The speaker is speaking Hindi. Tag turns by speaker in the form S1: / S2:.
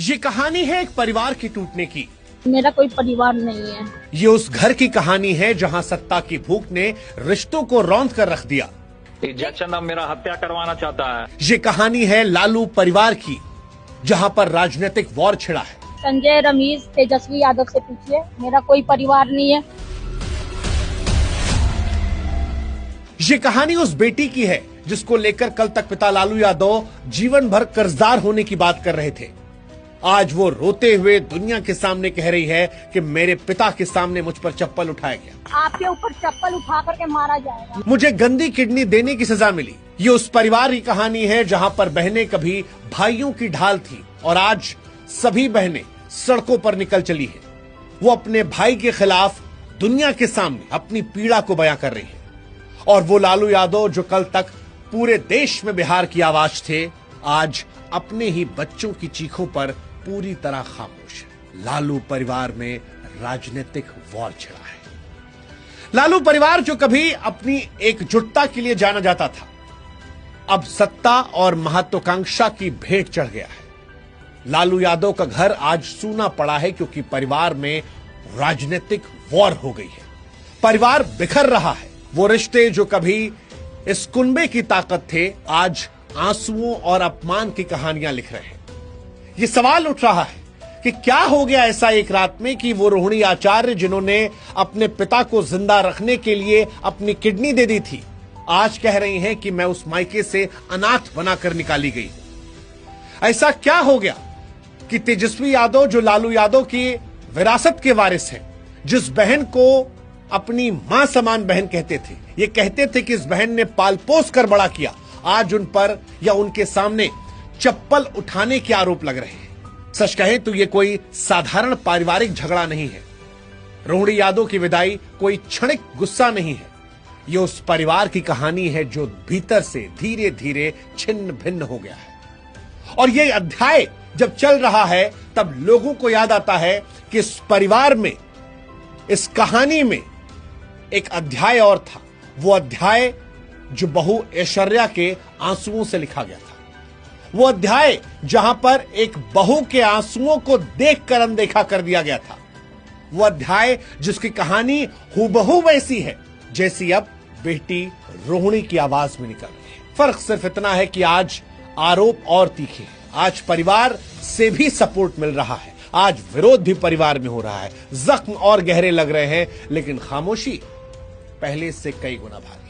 S1: ये कहानी है एक परिवार के टूटने की।
S2: मेरा कोई परिवार नहीं है।
S1: ये उस घर की कहानी है जहां सत्ता की भूख ने रिश्तों को रौंद कर रख दिया।
S3: जज अब मेरा हत्या करवाना चाहता है।
S1: ये कहानी है लालू परिवार की, जहां पर राजनीतिक वॉर छिड़ा है।
S2: संजय, रमेश, तेजस्वी यादव से पूछिए, मेरा कोई परिवार नहीं है।
S1: ये कहानी उस बेटी की है जिसको लेकर कल तक पिता लालू यादव जीवन भर कर्जदार होने की बात कर रहे थे। आज वो रोते हुए दुनिया के सामने कह रही है कि मेरे पिता के सामने मुझ पर चप्पल उठाया गया।
S2: आपके ऊपर चप्पल उठा करके मारा जाएगा।
S1: मुझे गंदी किडनी देने की सजा मिली। ये उस परिवार की कहानी है जहां पर बहनें कभी भाइयों की ढाल थी और आज सभी बहनें सड़कों पर निकल चली है। वो अपने भाई के खिलाफ दुनिया के सामने अपनी पीड़ा को बयां कर रही है। और वो लालू यादव जो कल तक पूरे देश में बिहार की आवाज थे, आज अपने ही बच्चों की चीखों पर पूरी तरह खामोश है। लालू परिवार में राजनीतिक वॉर छिड़ा है। लालू परिवार जो कभी अपनी एकजुटता के लिए जाना जाता था, अब सत्ता और महत्वाकांक्षा की भेंट चढ़ गया है। लालू यादव का घर आज सूना पड़ा है क्योंकि परिवार में राजनीतिक वॉर हो गई है। परिवार बिखर रहा है। वो रिश्ते जो कभी इस कुनबे की ताकत थे, आज आंसुओं और अपमान की कहानियां लिख रहे हैं। ये सवाल उठ रहा है कि क्या हो गया ऐसा एक रात में कि वो रोहिणी आचार्य जिन्होंने अपने पिता को जिंदा रखने के लिए अपनी किडनी दे दी थी, आज कह रही हैं कि मैं उस मायके से अनाथ बनाकर निकाली गई। ऐसा क्या हो गया कि तेजस्वी यादव जो लालू यादव की विरासत के वारिस हैं, जिस बहन को अपनी मां समान बहन कहते थे, ये कहते थे कि इस बहन ने पाल पोस कर बड़ा किया, आज उन पर या उनके सामने चप्पल उठाने के आरोप लग रहे हैं। सच कहें तो ये कोई साधारण पारिवारिक झगड़ा नहीं है। रोहिणी यादव की विदाई कोई क्षणिक गुस्सा नहीं है। ये उस परिवार की कहानी है जो भीतर से धीरे धीरे छिन्न भिन्न हो गया है। और ये अध्याय जब चल रहा है तब लोगों को याद आता है कि इस परिवार में, इस कहानी में एक अध्याय और था। वो अध्याय जो बहू ऐश्वर्या के आंसुओं से लिखा गया था। वो अध्याय जहां पर एक बहू के आंसुओं को देखकर अनदेखा कर दिया गया था। वो अध्याय जिसकी कहानी हूबहू वैसी है जैसी अब बेटी रोहिणी की आवाज में निकल रही है। फर्क सिर्फ इतना है कि आज आरोप और तीखे हैं। आज परिवार से भी सपोर्ट मिल रहा है। आज विरोध भी परिवार में हो रहा है। जख्म और गहरे लग रहे हैं, लेकिन खामोशी पहले से कई गुना भारी।